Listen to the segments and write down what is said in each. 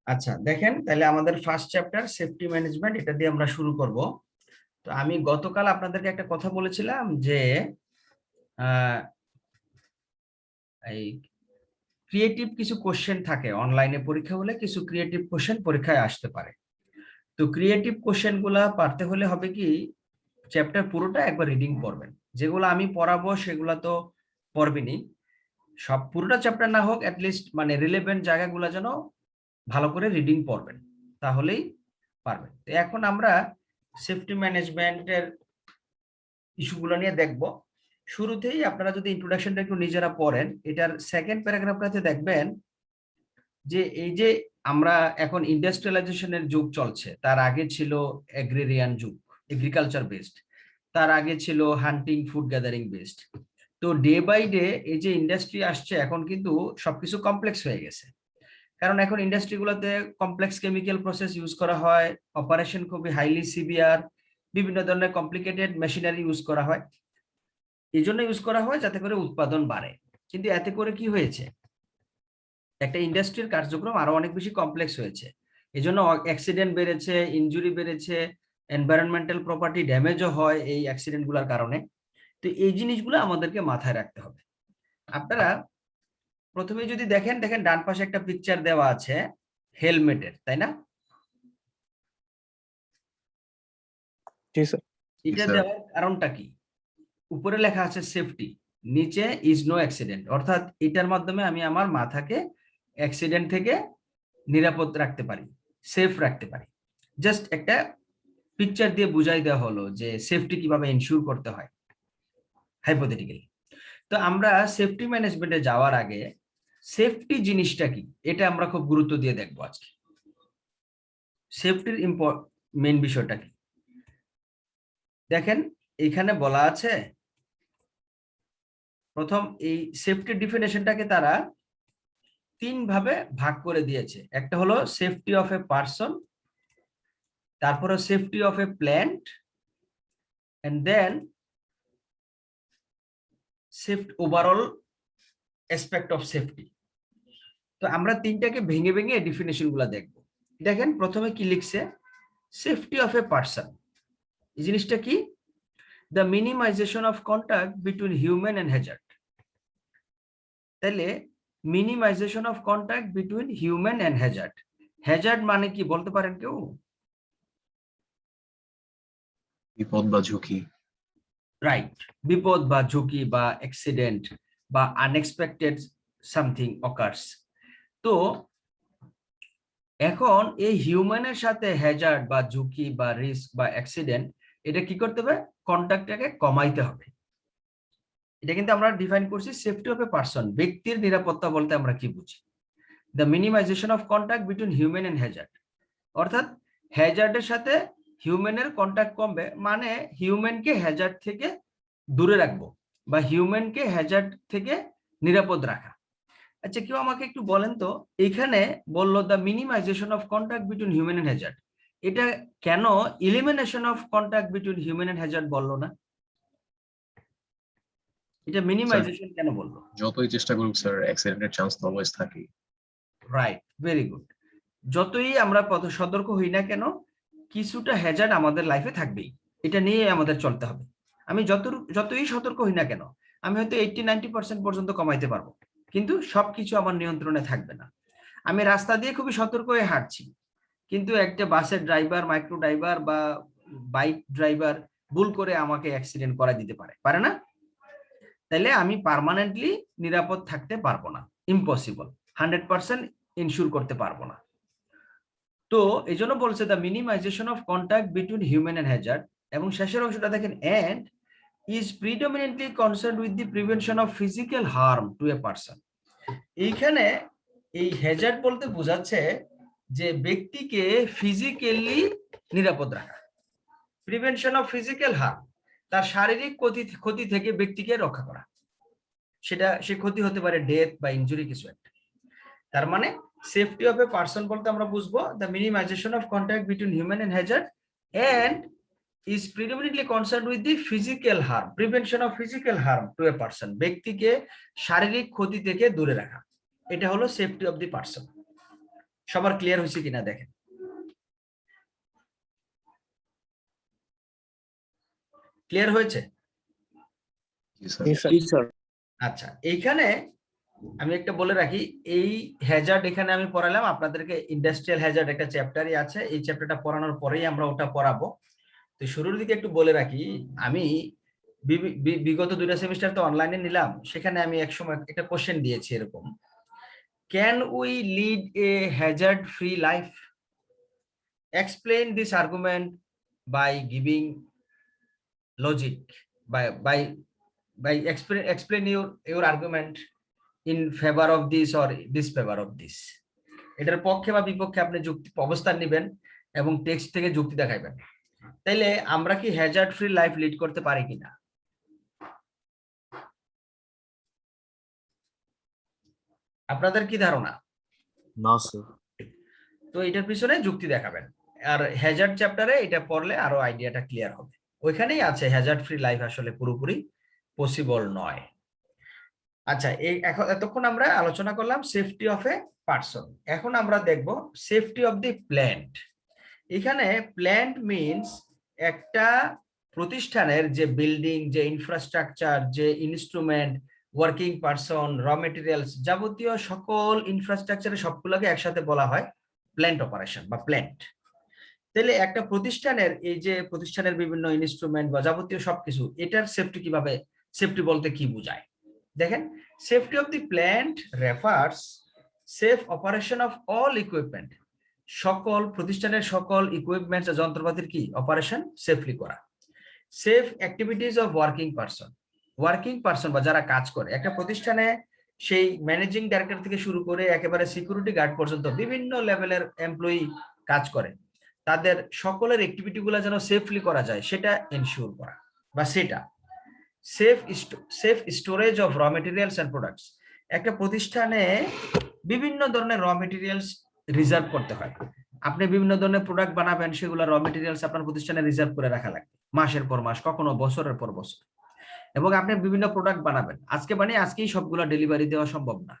আচ্ছা দেখেন, তাহলে আমাদের ফার্স্ট চ্যাপ্টার সেফটি ম্যানেজমেন্ট, এটা দিয়ে আমরা শুরু করব। তো আমি গতকাল আপনাদেরকে একটা কথা বলেছিলাম যে এই ক্রিয়েটিভ কিছু কোশ্চেন থাকে অনলাইনে, পরীক্ষা হলে কিছু ক্রিয়েটিভ কোশ্চেন পরীক্ষায় আসতে পারে। তো ক্রিয়েটিভ কোশ্চেন গুলা পারতে হলে হবে কি, চ্যাপ্টার পুরোটা একবার রিডিং করবেন। যেগুলো আমি পড়াবো সেগুলা তো পড়বেনই, সব পুরোটা চ্যাপ্টার না হোক, অ্যাটলিস্ট মানে রিলেভেন্ট জায়গাগুলো যেন ভালো করে রিডিং পড়বেন, তাহলেই পারবেন। তো এখন আমরা সেফটি ম্যানেজমেন্টের ইস্যুগুলো নিয়ে দেখব। শুরুতেই আপনারা যদি ইন্ট্রোডাকশনটা একটু নিজেরা পড়েন, এটার সেকেন্ড প্যারাগ্রাফটাতে দেখবেন যে এই যে আমরা এখন ইন্ডাস্ট্রিয়ালাইজেশনের যুগ চলছে, তার আগে ছিল এগ্রেরিয়ান যুগ, এগ্রিকালচার বেসড, তার আগে ছিল হান্টিং ফুড গ্যাদারিং বেসড। তো ডে বাই ডে এই যে ইন্ডাস্ট্রি আসছে, এখন কিন্তু সবকিছু কমপ্লেক্স হয়ে গেছে। কারণ এখন ইন্ডাস্ট্রিগুলোতে কমপ্লেক্স কেমিক্যাল প্রসেস ইউজ করা হয়, অপারেশন খুবই হাইলি সিভিয়ার, বিভিন্ন ধরনের কমপ্লিকেটেড মেশিনারি ইউজ করা হয়। এই জন্য ইউজ করা হয় যাতে করে উৎপাদন বাড়ে। কিন্তু এতে করে কি হয়েছে, একটা ইন্ডাস্ট্রির কার্যক্রম আরো অনেক বেশি কমপ্লেক্স হয়েছে। এই জন্য অ্যাক্সিডেন্ট বেড়েছে, ইনজুরি বেড়েছে, এনভায়রনমেন্টাল প্রপার্টি ড্যামেজও হয় এই অ্যাক্সিডেন্ট গুলার কারণে। তো এই জিনিসগুলো আমাদেরকে মাথায় রাখতে হবে। আপনারা প্রথমে যদি দেখেন, ডান পাশে একটা পিকচার দেওয়া আছে হেলমেটের, তাই না? এটা দেওয়ার কারণটা কি? উপরে লেখা আছে সেফটি, নিচে ইজ নো অ্যাক্সিডেন্ট, অর্থাৎ এটার মাধ্যমে আমি আমার মাথাকে অ্যাক্সিডেন্ট থেকে নিরাপদ রাখতে পারি, সেফ রাখতে পারি। জাস্ট একটা পিকচার দিয়ে বুঝাই দেওয়া হলো যে সেফটি কিভাবে এনশিওর করতে হয় হাইপোথেটিক্যালি। তো আমরা সেফটি ম্যানেজমেন্টে যাওয়ার আগে সেফটি জিনিসটা কি এটা আমরা খুব গুরুত্ব দিয়ে দেখবো আজকে। সেফটির মেইন বিষয়টা কি দেখেন, এখানে বলা আছে। প্রথম এই সেফটি ডিফিনেশনটাকে তারা তিন ভাবে ভাগ করে দিয়েছে। একটা হলো সেফটি অফ এ পারসন, তারপরে safety of a plant, and then safety overall aspect of safety. তো আমরা তিনটাকে ভেঙে ভেঙে ডেফিনেশন গুলা দেখবো। দেখেন প্রথমে কি লিখছে, সেফটি অফ এ পারসন। এই জিনিসটা কি? The minimisation of contact between human and hazard. তাহলে minimisation of contact between human and hazard, hazard মানে কি বলতে পারেন কেউ? বিপদ বা ঝুঁকি। রাইট, বিপদ বা ঝুঁকি বা অ্যাক্সিডেন্ট বা আনএক্সপেক্টেড সামথিং অকার্স। তো এখন এই হিউম্যানের সাথে হ্যাজার্ড বা ঝুঁকি বা রিস্ক বা অ্যাক্সিডেন্ট, এটা কি করতে হবে? কন্টাক্টটাকে কমাইতে হবে। এটা কিন্তু আমরা ডিফাইন করছি সেফটি অফ এ পারসন, ব্যক্তির নিরাপত্তা বলতে আমরা কি বুঝি? The minimisation of contact between human and hazard, অর্থাৎ হ্যাজার্ডের সাথে হিউম্যানের কন্টাক্ট কমবে, মানে হিউম্যানকে হ্যাজার্ড থেকে দূরে রাখবো বা হিউম্যানকে হ্যাজার্ড থেকে নিরাপদ রাখা। আচ্ছা কেউ আমাকে একটু বলেন তো, এখানে বললো the minimisation of contact between human and hazard, এটা কেন elimination of contact between human and hazard বললো না? এটা মিনিমাইজেশন কেন বললো? যতই চেষ্টা করুক স্যার, অ্যাক্সিডেন্টের চান্স তো অলওয়েজ থাকে। Right, very good. যতই আমরা পথ সতর্ক হই না কেন, কিছুটা হ্যাজার্ড আমাদের লাইফে থাকবেই, এটা নিয়ে আমাদের চলতে হবে। আমি যতই সতর্ক হই না কেন, আমি হয়তো 80-90% পর্যন্ত কমাইতে পারবো, কিন্তু সবকিছু আমার নিয়ন্ত্রণে থাকবে না। আমি রাস্তা দিয়ে খুবই সতর্ক হয়ে হাঁটছি, কিন্তু একটা বাসের ড্রাইভার, মাইক্রো ড্রাইভার বা বাইক ড্রাইভার ভুল করে আমাকে অ্যাক্সিডেন্ট করা দিতে পারে, পারে না? তাইলে আমি পার্মানেন্টলি নিরাপদ থাকতে পারবো না, ইম্পসিবল, 100% ইনশিওর করতে পারবো না। তো এই জন্য বলছে the minimisation of contact between human and hazard, এবং শেষের অংশটা দেখেন, and is predominantly concerned with the prevention of physical harm to a person. এইখানে এই হ্যাজার্ড বলতে বোঝাচ্ছে যে ব্যক্তিকে ফিজিক্যালি নিরাপদ রাখা, প্রিভেনশন অফ ফিজিক্যাল হার্ম, তার শারীরিক ক্ষতি থেকে ব্যক্তিকে রক্ষা করা। সেটা সে ক্ষতি হতে পারে ডেথ বা ইনজুরি কিছু একটা। তার মানে সেফটি অফ এ পারসন বলতে আমরা বুঝবো the minimisation of contact between human and hazard and is predominantly concerned with the physical harm, prevention of physical harm to a person, ব্যক্তিকে শারীরিক ক্ষতি থেকে দূরে রাখা। এটা হলো সেফটি অফ দি পারসন। সবার ক্লিয়ার হয়েছে কিনা দেখেন। ক্লিয়ার হয়েছে? জি স্যার। আচ্ছা, এইখানে আমি একটা বলে রাখি, এই হ্যাজার্ড এখানে আমি পড়ালাম আপনাদেরকে, ইন্ডাস্ট্রিয়াল হ্যাজার্ড একটা চ্যাপ্টারই আছে, এই চ্যাপ্টারটা পড়ানোর পরেই আমরা ওটা পড়াবো। তো শুরুর দিকে একটু বলে রাখি, আমি বিগত 2টা সেমিস্টার তো অনলাইনে নিলাম, সেখানে আমি এক সময় একটা কোশ্চেন দিয়েছি এরকম, can we lead a hazard free life? Explain this argument by giving logic, by explain your argument in favor of this or disfavor of this. এটার পক্ষে বা বিপক্ষে আপনি যুক্তি অবস্থান নেবেন এবং টেক্সট থেকে যুক্তি দেখাইবেন। তাইলে আমরা কি হ্যাজার্ড ফ্রি লাইফ লিড করতে পারি কিনা? আপনাদের কি ধারণা? না স্যার। তো এটার পিছনে যুক্তি দেখাবেন, আর হ্যাজার্ড চ্যাপ্টারে এটা পড়লে আরো আইডিয়াটা ক্লিয়ার হবে। ওইখানেই আছে হ্যাজার্ড ফ্রি লাইফ আসলে পুরোপুরি পসিবল নয়। আচ্ছা, এই এখন এতক্ষণ আমরা আলোচনা করলাম সেফটি অফ এ পারসন। এখন আমরা দেখব সেফটি অফ দি প্ল্যান্ট। এখানে প্ল্যান্ট মিনস একটা প্রতিষ্ঠানের যে বিল্ডিং, যে ইনফ্রাস্ট্রাকচার, যে instrument, working person, raw materials, যাবতীয় সকল ইনফ্রাস্ট্রাকচারের সবগুলোকে একসাথে বলা হয় প্ল্যান্ট অপারেশন বা প্ল্যান্ট। তাহলে একটা প্রতিষ্ঠানের এই যে প্রতিষ্ঠানের বিভিন্ন ইনস্ট্রুমেন্ট বা যাবতীয় সবকিছু, এটার সেফটি কিভাবে, সেফটি বলতে কি বোঝায় দেখেন। Safety of the plant refers safe operation of all equipment, সকল প্রতিষ্ঠানের সকল ইকুইপমেন্টস ও যন্ত্রপাতির কি অপারেশন সেফলি করা। Safe activities of working person, working person বা যারা কাজ করে একটা প্রতিষ্ঠানে, সেই ম্যানেজিং ডাইরেক্টর থেকে শুরু করে একেবারে সিকিউরিটি গার্ড পর্যন্ত বিভিন্ন লেভেলের এমপ্লয়ি কাজ করে, তাদের সকলের অ্যাক্টিভিটি গুলো যেন সেফলি করা যায় সেটা এনশিওর করা, বা সেটা safe storage of raw materials and products. একটা প্রতিষ্ঠানে বিভিন্ন ধরনের র মেটেরিয়ালস রিজার্ভ করতে হয়। আপনি বিভিন্ন ধরনের প্রোডাক্ট বানাবেন, সেগুলো র মেটেরিয়ালস আপনার প্রতিষ্ঠানে রিজার্ভ করে রাখা লাগবে মাসের পর মাস, কখনো বছরের পর বছর। এবং আপনি বিভিন্ন প্রোডাক্ট বানাবেন, আজকে বানিয়ে আজকেই সবগুলো ডেলিভারি দেওয়া সম্ভব না,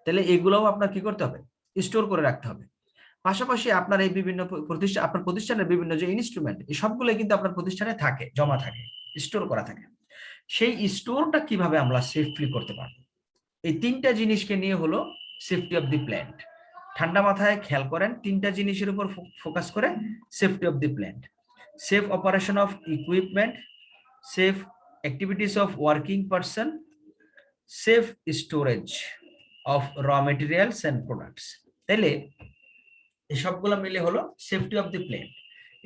তাহলে এগুলোও আপনার কি করতে হবে, স্টোর করে রাখতে হবে। পাশাপাশি আপনার এই বিভিন্ন প্রতিষ্ঠান, আপনার প্রতিষ্ঠানের বিভিন্ন যে ইনস্ট্রুমেন্ট, এই সবগুলো কিন্তু আপনার প্রতিষ্ঠানে থাকে, জমা থাকে, স্টোর করা থাকে। সেই স্টোরটা কিভাবে আমরা সেফলি করতে পারবো, এই 3টা জিনিসকে নিয়ে হলো সেফটি অফ দি প্ল্যান্ট। ঠান্ডা মাথায় খেয়াল করেন, 3টা জিনিসের উপর ফোকাস করে safety of the plant: safe operation of equipment, safe activities of working person, safe storage of raw materials and products. তাইলে এই সবগুলো মিলে হলো সেফটি অফ দি প্ল্যান্ট।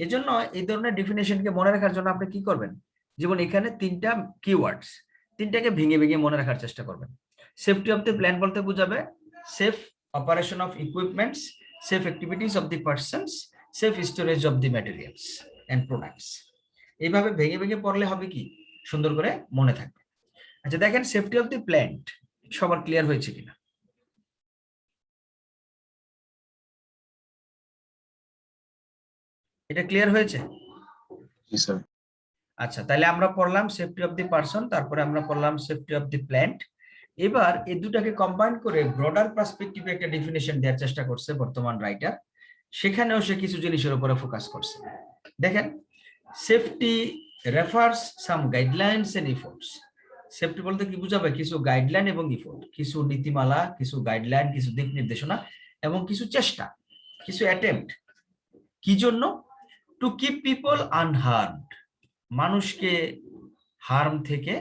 এজন্য এই ধরনের ডেফিনেশনকে মনে রাখার জন্য আপনি কি করবেন, যেমন এখানে 3টা কিওয়ার্ডস, 3টাকে ভেঙে ভেঙে মনে রাখার চেষ্টা করবেন। সেফটি অফ দি প্ল্যান্ট বলতে বোঝাবে safe operation of equipments, safe activities of the persons, safe storage of the materials and products. এইভাবে ভেঙে ভেঙে পড়লে হবে কি, সুন্দর করে মনে থাকবে। আচ্ছা দেখেন, সেফটি অফ দি প্ল্যান্ট সবার ক্লিয়ার হয়েছে কিনা? এটা ক্লিয়ার হয়েছে? জি স্যার। আচ্ছা, তাহলে আমরা পড়লাম সেফটি অফ দি পারসন, তারপরে আমরা পড়লাম সেফটি অফ দি প্ল্যান্ট। এবার এই দুটাকে কম্বাইন করে ব্রডার পার্সপেক্টিভে একটা ডেফিনেশন দেওয়ার চেষ্টা করছে বর্তমান রাইটার, সেখানেও সে কিছু জিনিসের উপরে ফোকাস করছে। দেখেন, safety refers some guidelines and efforts. Safety বলতে কি বুঝাবে, কিছু গাইডলাইন এবং ইফোর্ট, কিছু নীতিমালা, কিছু গাইডলাইন, কিছু দিক নির্দেশনা এবং কিছু চেষ্টা, কিছু অ্যাটেম্পট। কি জন্য? টু কিপ পিপল আনহার্মড, মানুষকে হার্ম থেকে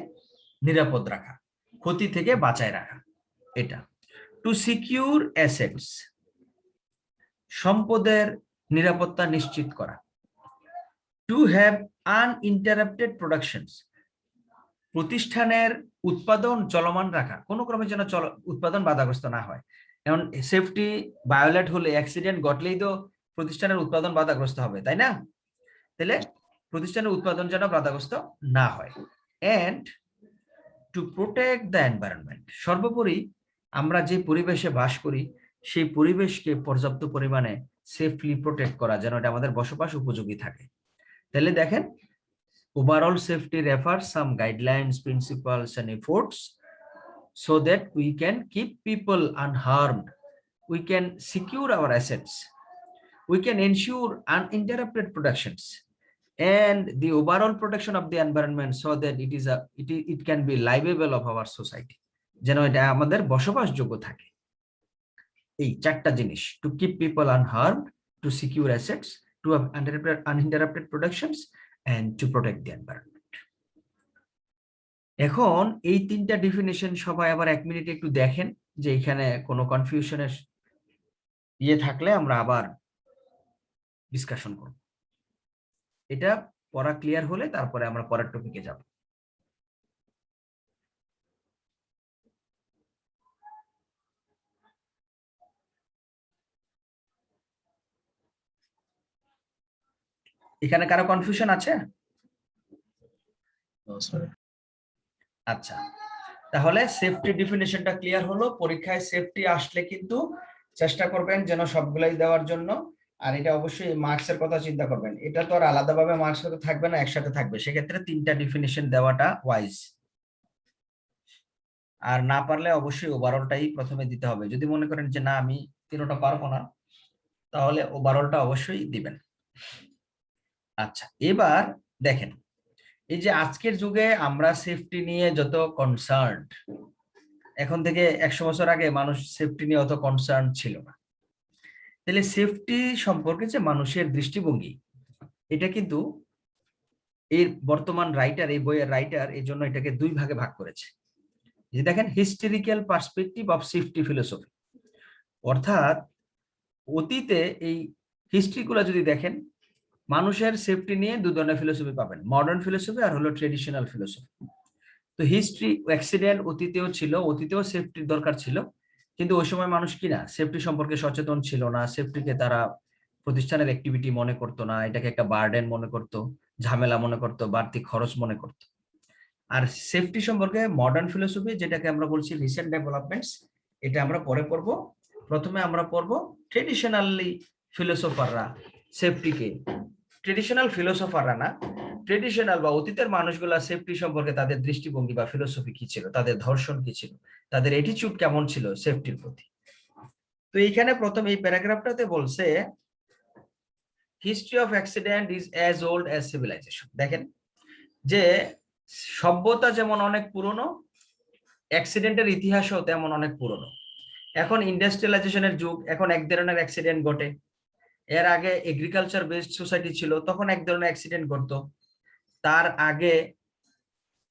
নিরাপদ রাখা, ক্ষতি থেকে বাঁচায় রাখা, এটা। টু সিকিউর অ্যাসেটস, সম্পদের নিরাপত্তা নিশ্চিত করা। টু হ্যাভ আনইন্টারাপ্টেড প্রোডাকশনস, প্রতিষ্ঠানের উৎপাদন চলমান রাখা, কোনো ক্রমে যেন উৎপাদন বাধাগ্রস্ত না হয়। এখন সেফটি ভায়োলেট হলে, অ্যাক্সিডেন্ট ঘটলেই তো প্রতিষ্ঠানের উৎপাদন বাধাগ্রস্ত হবে, তাই না? তাহলে প্রতিষ্ঠানের উৎপাদন যেন বাধাগ্রস্ত না হয়। And to protect the environment, সর্বোপরি আমরা যে পরিবেশে বাস করি সেই পরিবেশকে পর্যাপ্ত পরিমাণে সেফলি প্রোটেক্ট করা, যেন এটা আমাদের বসবাস উপযোগী থাকে। তাহলে দেখেন, overall safety refers some guidelines, principles and efforts so that we can keep people unharmed we can secure our assets, we can ensure uninterrupted productions and the overall protection of the environment so that it can be livable of our society, যেন এটা আমাদের বসবাসযোগ্য থাকে। এই চারটা জিনিস, to keep people unharmed, to secure assets, to have uninterrupted productions and to protect the environment. এখন এই তিনটা ডেফিনিশন সবাই আবার 1 মিনিট একটু দেখেন, যে এখানে কোনো কনফিউশনের থাকলে আমরা আবার ডিসকাশন করব। এটা পড়া ক্লিয়ার হলে তারপরে আমরা পরের টপিকে যাব। এখানে কারো কনফিউশন আছে? No, sir. আচ্ছা, তাহলে সেফটি ডেফিনিশনটা ক্লিয়ার হলো। পরীক্ষায় সেফটি আসলে কিন্তু চেষ্টা করবেন যেন সবগুলাই দেওয়ার জন্য। আর এটা অবশ্যই মার্কসের কথা চিন্তা করবেন, এটা তো আর আলাদাভাবে মার্কস হতে থাকবে না, একসাথে থাকবে। সেক্ষেত্রে 3টা ডেফিনিশন দেওয়াটা ওয়াইজ। আর না পারলে অবশ্যই ওভারঅলটাই প্রথমে দিতে হবে। যদি মনে করেন যে না আমি 3টা পারবো না, তাহলে ওভারঅলটা অবশ্যই দিবেন। আচ্ছা, এবার দেখেন, এই যে আজকের যুগে আমরা সেফটি নিয়ে যত কনসার্ন, এখন থেকে 100 বছর আগে মানুষ সেফটি নিয়ে অত কনসার্ন ছিল না। তাহলে সেফটি সম্পর্কে যে মানুষের দৃষ্টিভঙ্গি, এটা কিন্তু এর বর্তমান রাইটার, এই বইয়ের রাইটার এই জন্য এটাকে 2 ভাগে ভাগ করেছে। যে দেখেন, historical perspective of safety philosophy, অর্থাৎ অতীতে এই হিস্ট্রিগুলো যদি দেখেন, মানুষের সেফটি নিয়ে 2 ধরনের ফিলোসফি পাবেন, মডার্ন ফিলোসফি আর হলো ট্রেডিশনাল ফিলোসফি। তো হিস্ট্রি, অ্যাক্সিডেন্ট অতীতেও ছিল, অতীতেও সেফটির দরকার ছিল, কিন্তু ওই সময় মানুষ কিনা সেফটি সম্পর্কে সচেতন ছিল না, সেফটিকে তারা প্রতিষ্ঠানের অ্যাক্টিভিটি মনে করতো না, এটাকে একটা বার্ডেন মনে করতো, ঝামেলা মনে করতো, বাড়তি খরচ মনে করতো। আর সেফটি সম্পর্কে মডার্ন ফিলোসফি, যেটাকে আমরা বলছি রিসেন্ট ডেভেলপমেন্টস, এটা আমরা পরে পড়বো। প্রথমে আমরা পড়বো ট্রেডিশনালি ফিলোসফাররা সেফটিকে, ট্রেডিশনাল ফিলোসফাররা না, ট্রেডিশনাল বা অতীতের মানুষগুলা সেফটি সম্পর্কে তাদের দৃষ্টিভঙ্গি বা ফিলোসফি কি ছিল, তাদের ধর্ষণ কি ছিল, তাদের অ্যাটিটিউড কেমন ছিল সেফটির প্রতি। তো এইখানে প্রথম এই প্যারাগ্রাফটাতে বলছে history of accident is as old as civilization. দেখেন যে সভ্যতা যেমন অনেক পুরনো, অ্যাক্সিডেন্টের ইতিহাসও তেমন অনেক পুরনো। এখন ইন্ডাস্ট্রিয়ালাইজেশনের যুগ, এখন এক ধরনের অ্যাক্সিডেন্ট ঘটে। এর আগে এগ্রিকালচার বেসড সোসাইটি ছিল, তখন এক ধরনের অ্যাক্সিডেন্ট ঘটতো। তার আগে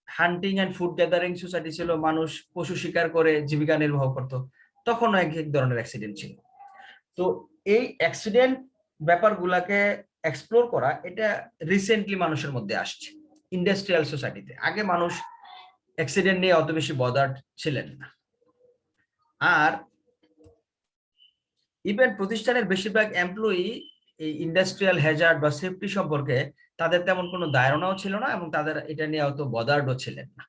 হান্টিং এন্ড ফুড গ্যাদারিং সোসাইটি ছিল, মানুষ পশু শিকার করে জীবিকা নির্বাহ করত, তখনও এক এক ধরনের অ্যাক্সিডেন্ট ছিল। তো এই অ্যাক্সিডেন্ট ব্যাপারগুলাকে এক্সপ্লোর করা, এটা রিসেন্টলি মানুষের মধ্যে আসছে ইন্ডাস্ট্রিয়াল সোসাইটিতে। আগে মানুষ অ্যাক্সিডেন্ট নিয়ে অত বেশি বদার্ড ছিলেন না। আর ইভেন প্রতিষ্ঠানের বেশিরভাগ এমপ্লয়ি এই ইন্ডাস্ট্রিয়াল হ্যাজার্ড বা সেফটি সম্পর্কে তাদের তেমন কোনো ধারণাও ছিল না, এবং তাদের এটা নিয়ে অত বদার্ডও ছিলেন না।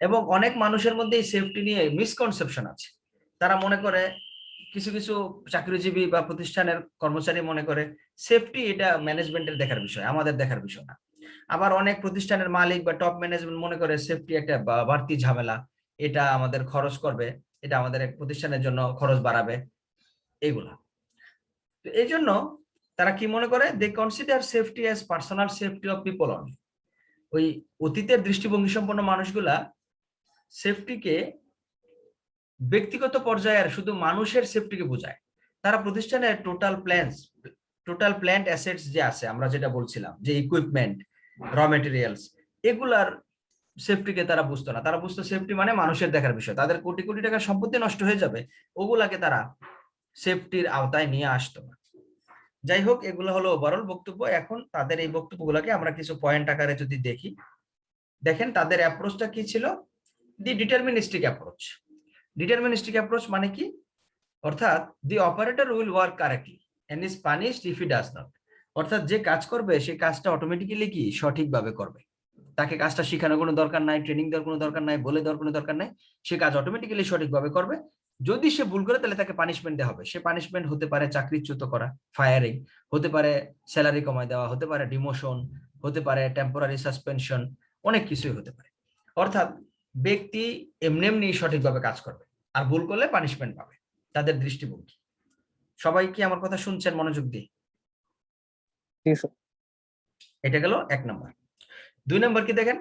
এবং অনেক মানুষের মধ্যে এই সেফটি নিয়ে মিসকনসেপশন আছে। তারা মনে করে, কিছু কিছু চাকরিজীবী বা প্রতিষ্ঠানের কর্মচারী মনে করে সেফটি এটা ম্যানেজমেন্টের দেখার বিষয়, আমাদের দেখার বিষয় না। আবার অনেক প্রতিষ্ঠানের মালিক বা টপ ম্যানেজমেন্ট মনে করে সেফটি একটা বাড়তি ঝামেলা, এটা আমাদের খরচ করবে, এটা আমাদের এক প্রতিষ্ঠানের জন্য খরচ বাড়াবে, এগুলা। তো এই জন্য তারা কি মনে করে, they consider safety as personal safety of people only. ওই অতীতের দৃষ্টিভঙ্গি সম্পন্ন মানুষগুলা সেফটিকে ব্যক্তিগত পর্যায়ের শুধু মানুষের সেফটিকে বোঝায়। তারা প্রতিষ্ঠানের টোটাল প্ল্যান্ট অ্যাসেটস যে আছে, আমরা যেটা বলছিলাম যে ইকুইপমেন্ট, র মেটেরিয়ালস, এগুলার সেফটিকে তারা বুঝতো না। তারা বুঝতো সেফটি মানে মানুষের দেখার বিষয়, তাদের কোটি কোটি টাকার সম্পত্তি নষ্ট হয়ে যাবে, ওগুলাকে তারা সেফটির আওতায় নিয়ে আসতো না। যাই হোক, এগুলো হলো ওভারঅল বক্তব্য। এখন তাদের এই বক্তব্যগুলোকে আমরা কিছু পয়েন্ট আকারে যদি দেখি, দেখেন তাদের অ্যাপ্রোচটা কি ছিল, the deterministic approach. Deterministic approach মানে কি, অর্থাৎ the operator will work correctly and is punished if he does not. অর্থাৎ যে কাজ করবে সেই কাজটা অটোমেটিক্যালি কি সঠিকভাবে করবে, তাকে কাজটা শেখানোর কোনো দরকার নাই, ট্রেনিং দেওয়ার কোনো দরকার নাই, বলে দেওয়ার কোনো দরকার নাই, সে কাজ অটোমেটিক্যালি সঠিকভাবে করবে। যদি সে ভুল করে তাহলে তাকে পানিশমেন্ট দেওয়া হবে। সে পানিশমেন্ট হতে পারে চাকরিচ্যুত করা, ফায়ারিং, হতে পারে স্যালারি কমায় দেওয়া, হতে পারে ডিমোশন, হতে পারে টেম্পোরারি সাসপেনশন, অনেক কিছুই হতে পারে। অর্থাৎ ব্যক্তি এমনি এমনি সঠিকভাবে কাজ করবে, আর ভুল করলে পানিশমেন্ট পাবে, তাদের দৃষ্টিভঙ্গি। সবাই কি আমার কথা শুনছেন মনোযোগ দিয়ে? জি স্যার। এটা গেল 1 নম্বর। 2 নম্বর কি দেখেন,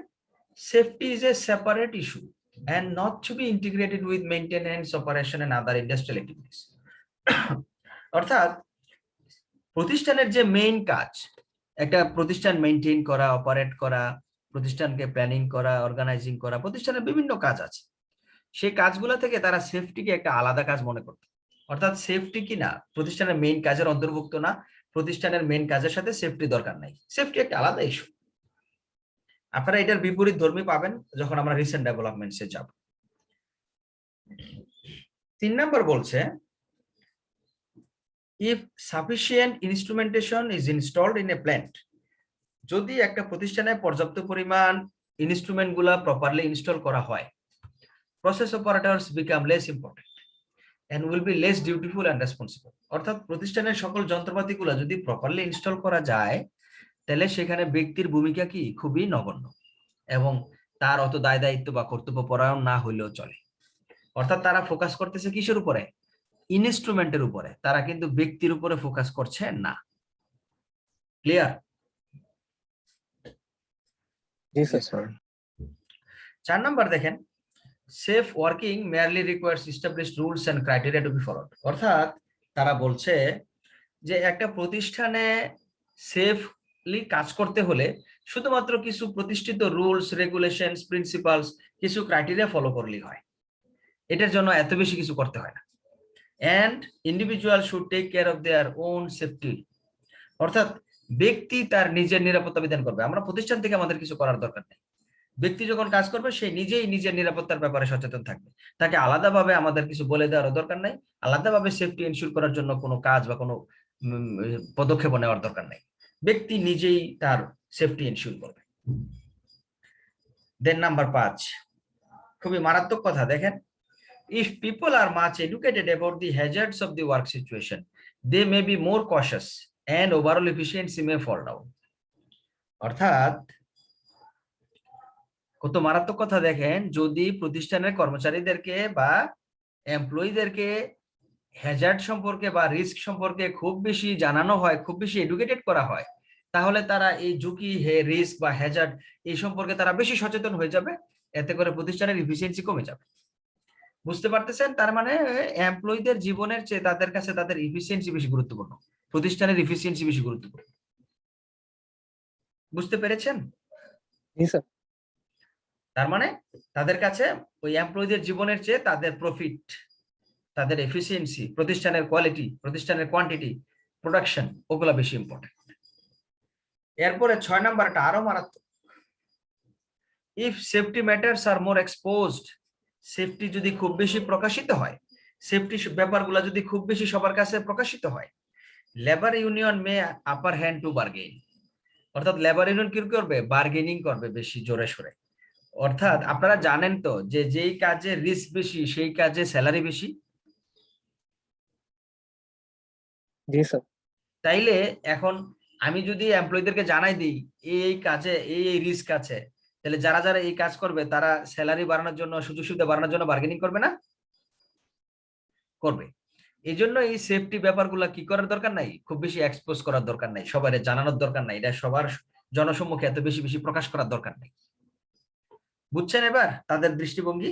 safety is a separate issue and not to be integrated with maintenance, operation and other industrial activities. অর্থাৎ প্রতিষ্ঠানের যে মেইন কাজ, একটা প্রতিষ্ঠান মেইনটেইন করা, অপারেট করা, প্রতিষ্ঠানকে প্ল্যানিং করা, অর্গানাইজিং করা, প্রতিষ্ঠানের বিভিন্ন কাজ আছে। সেই কাজগুলো থেকে তারা সেফটিকে একটা আলাদা কাজ মনে করত। অর্থাৎ সেফটি কি না প্রতিষ্ঠানের মেইন কাজের অন্তর্ভুক্ত না, প্রতিষ্ঠানের মেইন কাজের সাথে সেফটি দরকার নাই, সেফটি একটা আলাদা ইস্যু। আপনারা এটার বিপরীত ধর্মী পাবেন যখন আমরা রিসেন্ট ডেভেলপমেন্টসে যাব। 3 নম্বর বলছে, if sufficient instrumentation is installed in a plant, যদি একটা প্রতিষ্ঠানে পর্যাপ্ত পরিমাণ ইনস্ট্রুমেন্ট গুলা প্রপারলি ইনস্টল করা হয়, process operators become less important and will be less dutiful and responsible. অর্থাৎ প্রতিষ্ঠানের সকল যন্ত্রপাতিগুলো যদি প্রপারলি ইনস্টল করা যায়, তাহলে সেখানে ব্যক্তির ভূমিকা কি খুবই নগণ্য এবং তার অত দায় দায়িত্ব বা কর্তব্য পরায়ণ না হইলেও চলে। অর্থাৎ তারা ফোকাস করতেছে কিসের উপরে? ইনস্ট্রুমেন্টের উপরে, তারা কিন্তু ব্যক্তির উপরে ফোকাস করছে না। ক্লিয়ার? জি জি স্যার। স্যার। 4 নাম্বার দেখেন, safe working merely requires established rules and criteria to be followed. অর্থাৎ তারা বলছে যে একটা প্রতিষ্ঠানে সেফলি কাজ করতে হলে শুধুমাত্র কিছু প্রতিষ্ঠিত রুলস, রেগুলেশনস, প্রিন্সিপালস, কিছু ক্রাইটেরিয়া ফলো করলেই হয়, এটার জন্য এত বেশি কিছু করতে হয় না। and individual should take care of their own safety. অর্থাৎ ব্যক্তি তার নিজের নিরাপত্তা বিধান করবে, আমরা প্রতিষ্ঠান থেকে আমাদের কিছু করার দরকার নেই। ব্যক্তি যখন কাজ করবে সে নিজেই নিজের নিরাপত্তার ব্যাপারে সচেতন থাকবে, তাকে আলাদাভাবে আমাদের কিছু বলে দেওয়ার দরকার নাই, আলাদাভাবে সেফটি এনশিওর করার জন্য কোনো কাজ বা কোনো পদক্ষেপ নেওয়ার দরকার নেই, ব্যক্তি নিজেই তার সেফটি এনশিওর করবে। দেন নাম্বার 5, খুবই মারাত্মক কথা দেখেন, if people are much educated about the hazards of the work situation, they may be more cautious and overall efficiency may fall down. অর্থাৎ কত মারাত্মক কথা দেখেন, যদি প্রতিষ্ঠানের কর্মচারীদেরকে বা এমপ্লয়ীদেরকে হ্যাজার্ড সম্পর্কে বা রিস্ক সম্পর্কে খুব বেশি জানানো হয়, খুব বেশি এডুকেটেড করা হয়, তাহলে তারা এই ঝুঁকি, রিস্ক বা হ্যাজার্ড এই সম্পর্কে তারা বেশি সচেতন হয়ে যাবে, এতে করে প্রতিষ্ঠানের এফিসিয়েন্সি কমে যাবে। বুঝতে পারতেছেন? তার মানে এমপ্লয়ীদের জীবনের চেয়ে তাদের কাছে তাদের এফিসিয়েন্সি বেশি গুরুত্বপূর্ণ, প্রতিষ্ঠানের এফিসিয়েন্সি বেশি গুরুত্বপূর্ণ। বুঝতে পেরেছেন? জি স্যার। তার মানে তাদের কাছে ওই এমপ্লয়ীদের জীবনের চেয়ে তাদের প্রফিট, তাদের এফিসিয়েন্সি, প্রতিষ্ঠানের কোয়ালিটি, প্রতিষ্ঠানের কোয়ান্টিটি, প্রোডাকশন, ওগুলা বেশি ইম্পর্টেন্ট। এরপরে 6 নাম্বারটা আরো মারাত্মক, if safety matters are more exposed, safety যদি খুব বেশি প্রকাশিত হয়, সেফটি ব্যাপারগুলো যদি খুব বেশি সবার কাছে প্রকাশিত হয়, labour union May upper hand to bargain. অর্থাৎ লেবার ইউনিয়ন কি করবে? বার্গেনিং করবে বেশি জোরে সোরে। অর্থাৎ আপনারা জানেন তো যে যেই কাজে রিস্ক বেশি সেই কাজে স্যালারি বেশি। জি স্যার। তাইলে এখন আমি যদি এমপ্লয়ীদেরকে জানাই দিই এই কাজে এই রিস্ক আছে, তাহলে যারা যারা এই কাজ করবে তারা স্যালারি বাড়ানোর জন্য, সুযোগ সুবিধা বাড়ানোর জন্য বার্গেনিং করবে না? করবে। এই জন্য এই সেফটি ব্যাপারগুলো কি করার দরকার নাই, খুব বেশি এক্সপোজ করার দরকার নাই, সবাই জানানোর দরকার নাই, এটা সবার জনসম্মুখে এত বেশি বেশি প্রকাশ করার দরকার নেই। বুঝছেন এবার তাদের দৃষ্টিভঙ্গি?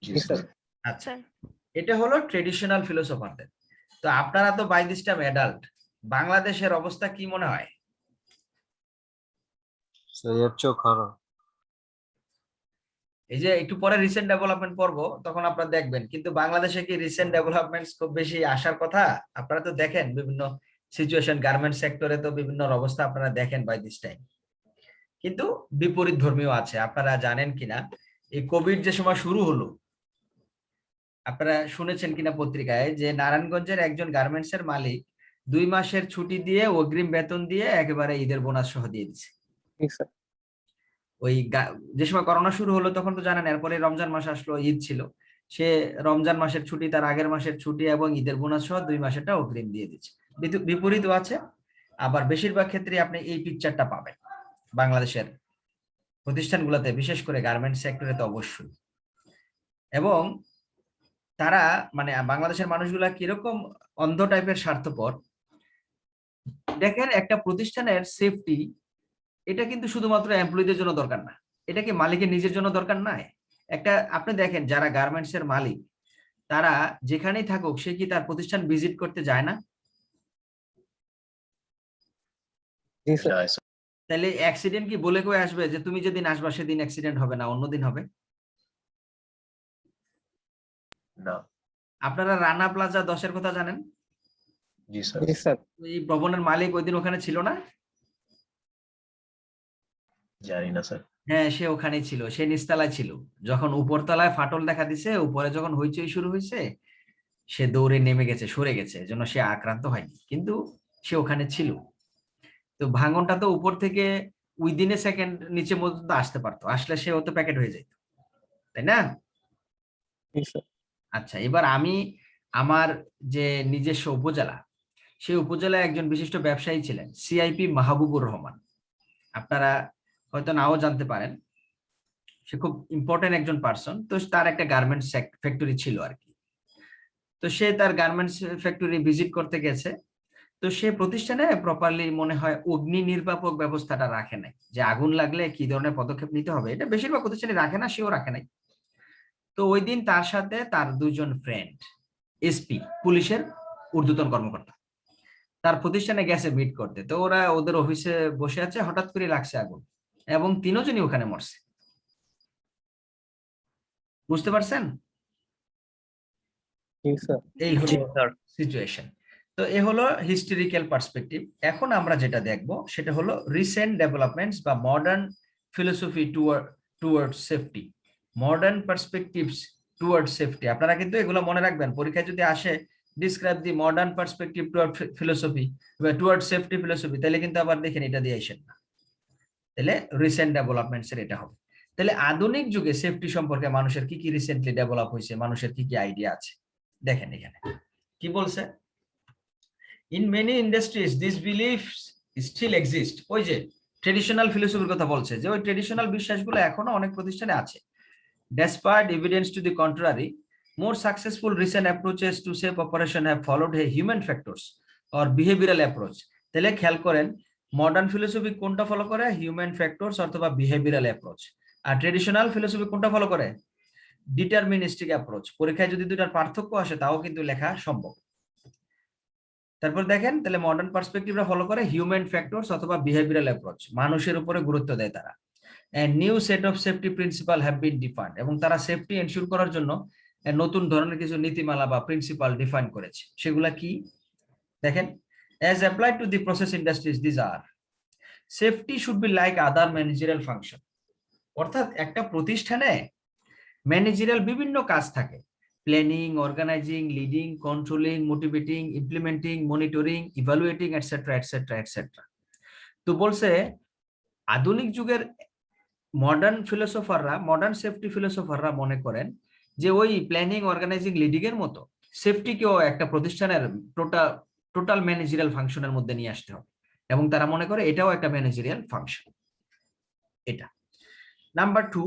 জি স্যার। আচ্ছা, এটা হলো ট্রেডিশনাল ফিলোসফারদের। তো আপনারা তো বাই দিস টাইম অ্যাডাল্ট, বাংলাদেশের অবস্থা কি মনে হয়? স্যার এর চেয়েও খারাপ। এই যে একটু পরে রিসেন্ট ডেভেলপমেন্ট পড়বো তখন আপনারা দেখবেন, কিন্তু বাংলাদেশে কি রিসেন্ট ডেভেলপমেন্টস খুব বেশি আসার কথা? আপনারা তো দেখেন বিভিন্ন সিচুয়েশন, গার্মেন্ট সেক্টরে তো বিভিন্ন অবস্থা আপনারা দেখেন বাই দিস টাইম। কিন্তু বিপরীত ধর্মীয় আছে, আপনারা জানেন কিনা, এই কোভিড যে সময় শুরু হলো, আপনারা শুনেছেন কিনা পত্রিকায় যে নারায়ণগঞ্জের একজন গার্মেন্টস এর মালিক 2 মাসের ছুটি দিয়ে অগ্রিম বেতন দিয়ে একেবারে ঈদের বোনাস সহ দিয়ে দিচ্ছে। জি স্যার। ওই যে সময় করোনা শুরু হলো তখন তো জানেন, এরপরে রমজান মাস আসলো, ঈদ ছিল, সে রমজান মাসের ছুটি, তার আগের মাসের ছুটি এবং ঈদের বোনাস সহ 2 মাসেরটা অগ্রিম দিয়ে দিচ্ছে। বিপরীতও আছে, আবার বেশিরভাগ ক্ষেত্রে আপনি এই পিকচারটা পাবেন বাংলাদেশের প্রতিষ্ঠানগুলোতে, বিশেষ করে গার্মেন্টস সেক্টরে তো অবশ্যই। এবং তারা মানে বাংলাদেশের মানুষগুলা কিরকম অন্ধ টাইপের স্বার্থপর। দেখেন একটা প্রতিষ্ঠানের সেফটি এটা কিন্তু শুধুমাত্র এমপ্লয়ীদের জন্য দরকার না, এটা কি মালিকের নিজের জন্য দরকার নাই? একটা আপনি দেখেন যারা গার্মেন্টস এর মালিক তারা যেখানেই থাকুক সে কি তার প্রতিষ্ঠান ভিজিট করতে যায় না? जी सर যায় স্যার। তাহলে অ্যাক্সিডেন্ট কি বলে কয়ে আসবে যে তুমি যেদিন আসবা সেদিন অ্যাক্সিডেন্ট হবে না, অন্যদিন হবে? না। আপনারা রানা প্লাজা 10-এর কথা জানেন? জি স্যার। जी सर এই ভবনের মালিক ওই দিন ওখানে ছিল না? জানি না স্যার। হ্যাঁ, সে ওখানেই ছিল, সে নিচতলায় ছিল। যখন উপরতলায় ফাটল দেখা দিছে, উপরে যখন হইচই শুরু হয়েছে, সে দৌড়ে নেমে গেছে, সরে গেছে, এজন্য সে আক্রান্ত হয়নি, কিন্তু সে ওখানে ছিল। তো ভাঙনটা তো উপর থেকে উইদিন এ সেকেন্ড নিচে পর্যন্ত আসতে পারতো, আসলে সে হতো প্যাকেট হয়ে যেত, তাই না? जी सर আচ্ছা, এবার আমি আমার যে নিজস্ব উপজেলা, সেই উপজেলায় একজন বিশিষ্ট ব্যবসায়ী ছিলেন সিআইপি মাহবুবুর রহমান। আপনারা হয়তো নাও জানতে পারেন, সে খুব ইম্পর্টেন্ট একজন পার্সন। তো তার একটা গার্মেন্টস ফ্যাক্টরি ছিল আর কি। তো সে তার গার্মেন্টস ফ্যাক্টরি ভিজিট করতে গেছে। তো সে প্রতিষ্ঠানে প্রপারলি মনে হয় অগ্নি নির্বাপক ব্যবস্থাটা রাখে নাই, যে আগুন লাগলে কি ধরনের পদক্ষেপ নিতে হবে, এটা বেশিরভাগ প্রতিষ্ঠানে রাখে না, সেও রাখে নাই। তো ওই দিন তার সাথে তার দুজন ফ্রেন্ড, এসপি পুলিশের ঊর্ধ্বতন কর্মকর্তা, তার প্রতিষ্ঠানে গেছে মিট করতে। তো ওরা ওদের অফিসে বসে আছে, হঠাৎ করে লাগছে আগুন এবং তিনজনই ওখানে মরছে। বুঝতে পারছেন? जी सर এই হলো সিচুয়েশন। তো এ হলো হিস্টোরিক্যাল পার্সপেক্টিভ। এখন আমরা যেটা দেখব সেটা হলো রিসেন্ট ডেভেলপমেন্টস বা modern philosophy toward safety, modern perspectives toward safety. আপনারা কিন্তু এগুলো মনে রাখবেন, পরীক্ষায় যদি আসে ডিসক্রাইব দি মডার্ন পার্সপেক্টিভ টুয়ার্ড ফিলোসফি বা টুয়ার্ড সেফটি ফিলোসফি, তাহলে কিন্তু আবার দেখেন এটা দিয়ে আসেন না, তাহলে রিসেন্ট ডেভেলপমেন্টস এর এটা হবে। তাহলে আধুনিক যুগে সেফটি সম্পর্কে মানুষের কি কি রিসেন্টলি ডেভেলপ হয়েছে, মানুষের কি কি আইডিয়া আছে, দেখেন এখানে কি বলছে। In many industries, these beliefs still exist. ওই যে ট্রেডিশনাল ফিলোসফির কথা বলছে, যে ওই ট্রেডিশনাল বিশ্বাসগুলো এখনো অনেক প্রতিষ্ঠানে আছে। Despite evidence to the contrary, more successful recent approaches to safe operation have followed a human factors or behavioral approach. তাহলে খেয়াল করেন, মডার্ন ফিলোসফি কোনটা ফলো করে? হিউম্যান ফ্যাক্টরস অথবা বিহেভিয়ারাল অ্যাপ্রোচ। আর ট্রেডিশনাল ফিলোসফি কোনটা ফলো করে? Deterministic approach. পরীক্ষায় যদি দুটার পার্থক্য আসে তাও কিন্তু লেখা সম্ভব। তারপর দেখেন, তাহলে মডার্ন পার্সপেক্টিভরা ফলো করে হিউম্যান ফ্যাক্টরস অথবা বিহেভিয়ারাল অ্যাপ্রোচ, মানুষের উপরে গুরুত্ব দেয় তারা। And new set of safety principle have been defined, এবং তারা সেফটি এনশিওর করার জন্য নতুন ধরনের কিছু নীতিমালা বা প্রিন্সিপাল ডিফাইন করেছে। সেগুলা কি দেখেন, as applied to the process industries, this are safety should be like other managerial function. অর্থাৎ একটা প্রতিষ্ঠানে ম্যানেজারিয়াল বিভিন্ন কাজ থাকে, planning, organising, leading, controlling, motivating, implementing, monitoring, evaluating, etcetera etcetera etcetera. তো বলছে আধুনিক যুগের মডার্ন ফিলোসোফাররা, মডার্ন সেফটি ফিলোসোফাররা মনে করেন যে ওই প্ল্যানিং, অর্গানাইজিং, লিডিং এর মতো সেফটিকেও একটা প্রতিষ্ঠানের টোটাল ম্যানেজারিয়াল ফাংশনের মধ্যে নিয়ে আসতে হবে, এবং তারা মনে করে এটাও একটা ম্যানেজারিয়াল ফাংশন। এটা number 2,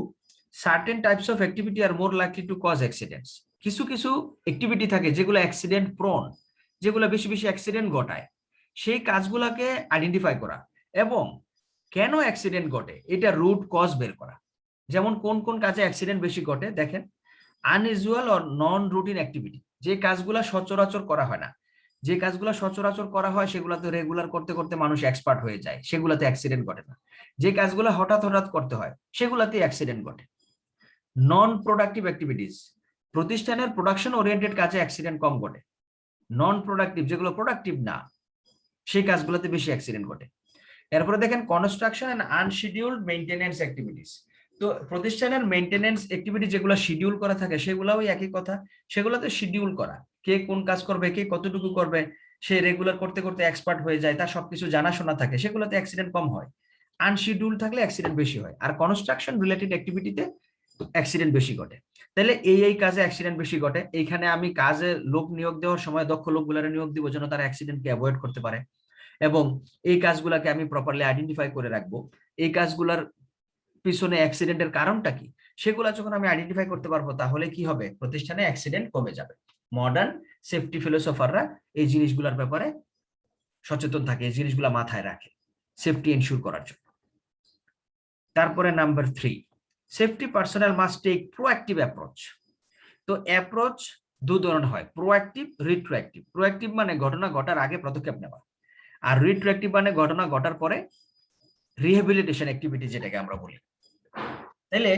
certain types of activity are more likely to cause accidents. কিছু কিছু অ্যাক্টিভিটি থাকে যেগুলো অ্যাক্সিডেন্ট প্রোন, যেগুলো বেশি বেশি অ্যাক্সিডেন্ট ঘটায়, সেই কাজগুলোকে আইডেন্টিফাই করা এবং কেন অ্যাক্সিডেন্ট ঘটে এটা রুট কজ বের করা। যেমন কোন কোন কাজে অ্যাক্সিডেন্ট বেশি ঘটে দেখেন, unusual or non routine activity, যে কাজগুলো সচরাচর করা হয় না, যে কাজগুলো সচরাচর করা হয় সেগুলোতে রেগুলার করতে করতে মানুষ এক্সপার্ট হয়ে যায়, সেগুলোতে অ্যাক্সিডেন্ট ঘটে না। যে কাজগুলো হঠাৎ হঠাৎ করতে হয় সেগুলোতে অ্যাক্সিডেন্ট ঘটে। নন প্রোডাক্টিভ অ্যাক্টিভিটিস, প্রতিষ্ঠানের প্রোডাকশন ওরিয়েন্টেড কাজে অ্যাক্সিডেন্ট কম ঘটে। নন প্রোডাক্টিভ, যেগুলো প্রোডাক্টিভ না, সেই কাজগুলোতে বেশি অ্যাক্সিডেন্ট ঘটে। এরপরে দেখেন কনস্ট্রাকশন এন্ড আনশিডিউলড মেইনটেনেন্স অ্যাক্টিভিটিস। তো প্রতিষ্ঠানের মেইনটেনেন্স অ্যাক্টিভিটি যেগুলো শিডিউল করা থাকে সেগুলোও একই কথা, সেগুলোতে শিডিউল করা, কে কোন কাজ করবে, কে কতটুকু করবে, সে রেগুলার করতে করতে এক্সপার্ট হয়ে যায়, তার সবকিছু জানাশোনা থাকে, সেগুলোতে অ্যাক্সিডেন্ট কম হয়। আনশিডিউল থাকলে অ্যাক্সিডেন্ট বেশি হয়, আর কনস্ট্রাকশন রিলেটেড অ্যাক্টিভিটিতে অ্যাক্সিডেন্ট বেশি ঘটে। তাহলে এই কাজে অ্যাক্সিডেন্ট বেশি ঘটে, এইখানে আমি কাজে লোক নিয়োগ দেওয়ার সময় দক্ষ লোকগুলোর নিয়োগ দিব যেন তারা অ্যাক্সিডেন্টকে অ্যাভয়েড করতে পারে, এবং এই কাজগুলোকে আমি প্রপারলি আইডেন্টিফাই করে রাখবো। এই কাজগুলোর পিছনে অ্যাক্সিডেন্টের কারণটা কি সেগুলো যখন আমি আইডেন্টিফাই করতে পারবো তাহলে কি হবে, প্রতিষ্ঠানে অ্যাক্সিডেন্ট কমে যাবে। মডার্ন সেফটি ফিলোসফাররা এই জিনিসগুলোর ব্যাপারে সচেতন থাকে, এই জিনিসগুলো মাথায় রাখে সেফটি এনশিওর করার জন্য। তারপরে number 3, safety personal must take proactive approach. তো অ্যাপ্রোচ দু ধরনের হয়, প্রোঅ্যাক্টিভ, রিট্রোঅ্যাক্টিভ। প্রোঅ্যাক্টিভ মানে ঘটনা ঘটার আগে পদক্ষেপ নেওয়া, আর রিট্রোঅ্যাক্টিভ মানে ঘটনা ঘটার পরে রিহ্যাবিলিটেশন অ্যাক্টিভিটি যেটাকে আমরা বলি। তাহলে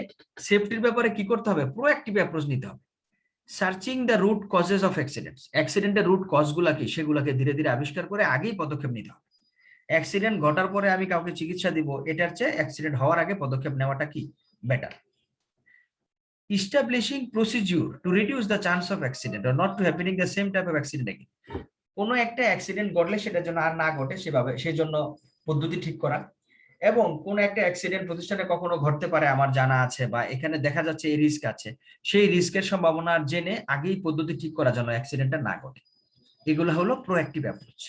সেফটির ব্যাপারে কি করতে হবে, প্রোঅ্যাক্টিভ অ্যাপ্রোচ নিতে হবে। Searching the root causes of accidents, অ্যাক্সিডেন্টের রুট কজগুলা কি সেগুলোকে ধীরে ধীরে আবিষ্কার করে আগেই পদক্ষেপ নিতে হবে। অ্যাক্সিডেন্ট ঘটার পরে আমি কাউকে চিকিৎসা দিব, এটার চেয়ে অ্যাক্সিডেন্ট হওয়ার আগে পদক্ষেপ নেওয়াটা কি better. Establishing procedure to reduce the chance of accident or not to happening the same type of accident again. কোনো একটা অ্যাক্সিডেন্ট ঘটলে সেটার জন্য আর না ঘটে সেভাবে সেই জন্য পদ্ধতি ঠিক করা, এবং কোন একটা অ্যাক্সিডেন্ট প্রতিষ্ঠানে কখনো ঘটতে পারে আমার জানা আছে বা এখানে দেখা যাচ্ছে এই রিস্ক আছে, সেই রিস্কের সম্ভাবনা জেনে আগেই পদ্ধতি ঠিক করা যেন অ্যাক্সিডেন্টটা না ঘটে। এগুলো হলো প্রোঅ্যাক্টিভ অ্যাপ্রোচ।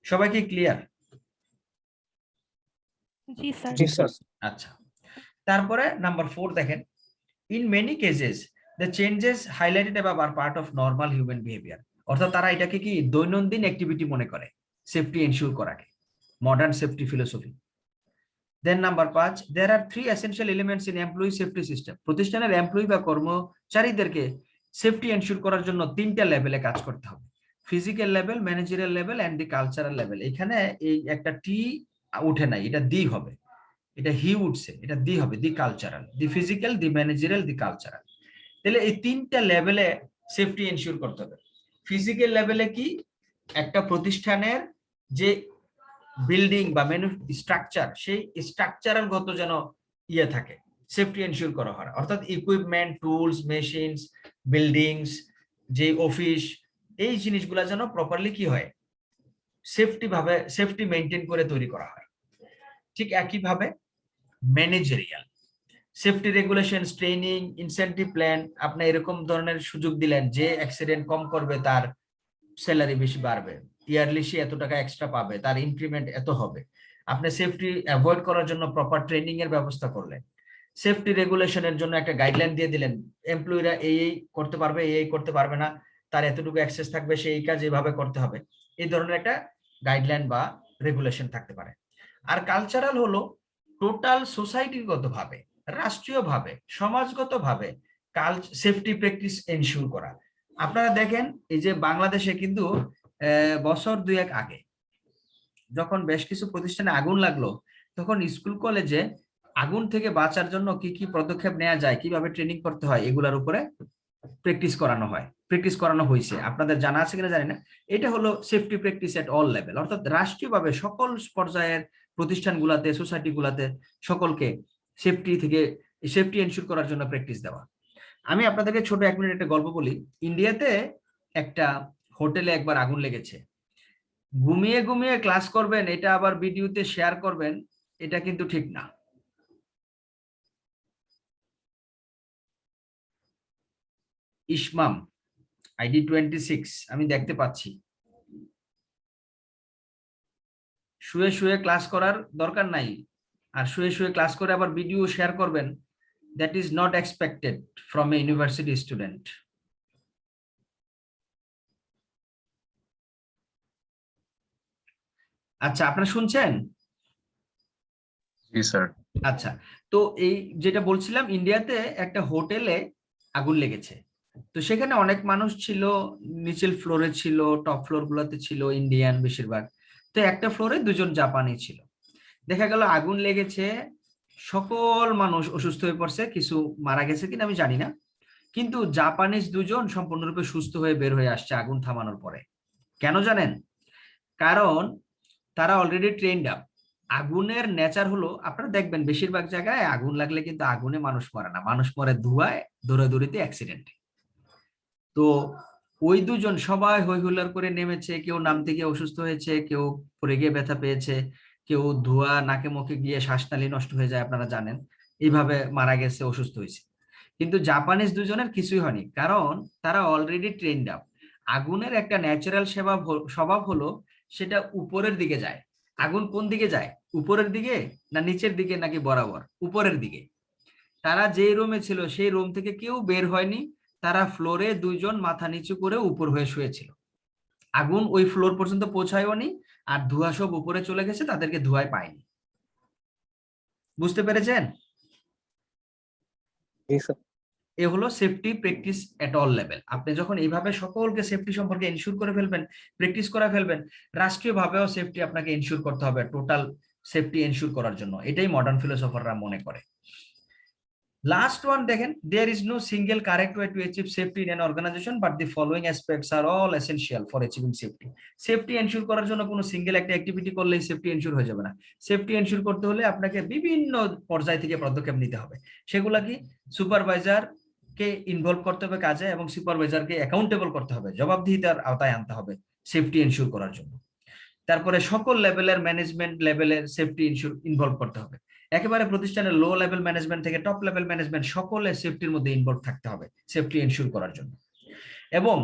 সবাই কি ক্লিয়ার? জি স্যার। জি স্যার। আচ্ছা, তারপরে নাম্বার 4 দেখেন, in many cases the changes highlighted above are part of normal human behavior। অর্থাৎ তারা এটাকে কি দৈনন্দিন অ্যাক্টিভিটি মনে করে সেফটি এনশিওর করাকে, modern safety philosophy. Then number 5, there are 3 essential elements in employee safety system। প্রতিষ্ঠানের এমপ্লয়ি বা কর্মচারীদেরকে সেফটি এনশিওর করার জন্য 3টা লেভেলে কাজ করতে হবে, physical level, managerial level and the cultural level. এখানে এই একটা টি উঠে নাই, এটা দি হবে, এটা হি উঠছে, এটা দি হবে, দি কালচারাল, দি ফিজিক্যাল, দি ম্যানেজারিয়াল, দি কালচারাল। তাহলে এই 3টা লেভেলে সেফটি এনশিওর করতে হবে। ফিজিক্যাল লেভেলে কি, একটা প্রতিষ্ঠানের যে বিল্ডিং বা স্ট্রাকচার, সেই স্ট্রাকচারাল গত যেন ইয়ে থাকে, সেফটি এনশিওর করা হয়। অর্থাৎ ইকুইপমেন্ট, টুলস, মেশিনস, বিল্ডিংস, যে অফিস, এই জিনিসগুলো যেন প্রপারলি কি হয়, সেফটি মেনটেন করে তৈরি করা হয়। ঠিক একইভাবে managerial safety regulations, training, incentive plan, আপনি এরকম ধরনের সুযোগ দিলেন যে অ্যাক্সিডেন্ট কম করবে তার স্যালারি বেশি বাড়বে, ইয়ারলি সে এত টাকা এক্সট্রা পাবে, তার ইনক্রিমেন্ট এত হবে। আপনি সেফটি অ্যাভয়েড করার জন্য প্রপার ট্রেনিং এর ব্যবস্থা করলেন। সেফটি রেগুলেশনের জন্য একটা গাইডলাইন দিয়ে দিলেন, এমপ্লয়িরা এই করতে পারবে, এই করতে পারবে না, তার এতটুকু অ্যাক্সেস থাকবে, সেই কাজ এইভাবে করতে হবে। এই ধরনের একটা গাইডলাইন বা রেগুলেশন থাকতে পারে। আর কালচারাল হলো টোটাল সোসাইটিগতভাবে, রাষ্ট্রীয়ভাবে, সমাজগতভাবে সেফটি প্র্যাকটিস এনশিওর করা। আপনারা দেখেন এই যে বাংলাদেশে কিন্তু বছর 2-1 আগে যখন বেশ কিছু প্রতিষ্ঠানে আগুন লাগলো, তখন স্কুল কলেজে আগুন থেকে বাঁচার জন্য কি কি পদক্ষেপ নেওয়া যায়, কিভাবে ট্রেনিং করতে হয়, এগুলোর উপরে প্র্যাকটিস করানো হয়েছে। আপনাদের জানা আছে কিনা জানি না। এটা হলো safety practice at all level, অর্থাৎ রাষ্ট্রীয়ভাবে সকল পর্যায়ের প্রতিষ্ঠানগুলোতে, সোসাইটিগুলোতে সকলকে সেফটি এনশিওর করার জন্য প্র্যাকটিস দেওয়া। আমি আপনাদেরকে ছোট 1 মিনিট একটা গল্প বলি। ইন্ডিয়াতে একটা হোটেলে একবার আগুন লেগেছে। ঘুমিয়ে ঘুমিয়ে ক্লাস করবেন, এটা আবার ভিডিওতে শেয়ার করবেন, এটা কিন্তু ঠিক না। ইসমাম আইডি 26 আমি দেখতে পাচ্ছি। শুয়ে শুয়ে ক্লাস করার দরকার নাই, আর শুয়ে শুয়ে ক্লাস করে আবার ভিডিও শেয়ার করবেন, that is not expected from a university student. আচ্ছা, আপনারা শুনছেন? জি স্যার। আচ্ছা, তো এই যেটা বলছিলাম, ইন্ডিয়াতে একটা হোটেলে আগুন লেগেছে। তো সেখানে অনেক মানুষ ছিল, নিচের ফ্লোরে ছিল, টপ ফ্লোর গুলোতে ছিল ইন্ডিয়ান বেশিরভাগ। তো একটা ফ্লোরে 2জন জাপানি ছিল। দেখা গেল আগুন লেগেছে, সকল মানুষ অসুস্থ হয়ে পড়ছে, কিছু মারা গেছে কিনা আমি জানি না, কিন্তু জাপানিজ 2জন সম্পূর্ণরূপে সুস্থ হয়ে বের হয়ে আসছে আগুন থামানোর পরে। কেন জানেন? কারণ তারা অলরেডি ট্রেন্ড আপ। আগুনের নেচার হলো, আপনারা দেখবেন বেশিরভাগ জায়গায় আগুন লাগলে কিন্তু আগুনে মানুষ মরে না, মানুষ মরে ধোঁয়ায়, দৌড়াদৌড়িতে, অ্যাক্সিডেন্টে। তো ওই 2জন সবাই হই হুল্লার করে নেমেছে, কেউ নামতে গিয়ে অসুস্থ হয়েছে, কেউ পড়ে গিয়ে ব্যথা পেয়েছে, কেউ ধোঁয়া নাকে মুখে গিয়ে শ্বাসনালী নষ্ট হয়ে যায়, আপনারা জানেন, এইভাবে মারা গেছে, অসুস্থ হয়েছে। কিন্তু জাপানিজ 2জনের কিছুই হয়নি, কারণ তারা অলরেডি ট্রেন্ড আপ। আগুনের একটা ন্যাচারাল স্বভাব হলো সেটা উপরের দিকে যায়। আগুন কোন দিকে যায়? উপরের দিকে না নিচের দিকে নাকি বরাবর? উপরের দিকে। তারা যেই রুমে ছিল সেই রুম থেকে কেউ বের হয়নি, তারা ফ্লোরে দুইজন মাথা নিচু করে উপর হয়ে শুয়েছিল। আগুন ওই ফ্লোর পর্যন্ত পৌঁছায়নি, আর ধোঁয়া সব উপরে চলে গেছে, তাদেরকে ধোঁয়ায় পায়নি। বুঝতে পেরেছেন? জি স্যার। এ হলো safety practice at all level. আপনি যখন এইভাবে সকলকে সেফটি সম্পর্কে এনশিওর করে ফেলবেন, প্র্যাকটিস করে ফেলবেন, রাষ্ট্রীয়ভাবেও সেফটি আপনাকে এনশিওর করতে হবে, টোটাল সেফটি এনশিওর করার জন্য। এটাই মডার্ন ফিলোসফাররা মনে করে। লাস্ট ওয়ান দেখেন, there is no single correct way to achieve safety in an organisation, but the following aspects are all essential for achieving safety. Safety ensure করার জন্য কোনো সিঙ্গেল একটা অ্যাক্টিভিটি করলেই সেফটি এনশিওর হয়ে যাবে না। সেফটি এনশিওর করতে হলে আপনাকে বিভিন্ন পর্যায় থেকে পদক্ষেপ নিতে হবে। সেগুলা কি? সুপারভাইজার কে ইনভলভ করতে হবে কাজে, এবং সুপারভাইজারকে অ্যাকাউন্টেবল করতে হবে, জবাবদিহিতার আওতায় আনতে হবে সেফটি এনশিওর করার জন্য। তারপরে সকল লেভেলের ম্যানেজমেন্ট লেভেলের সেফটি ইনভলভ করতে হবে। একেবারে প্রতিষ্ঠানের লো লেভেল ম্যানেজমেন্ট থেকে টপ লেভেল ম্যানেজমেন্ট সকলে সেফটির মধ্যে ইনভলভ থাকতে হবে সেফটি এনশিওর করার জন্য। এবং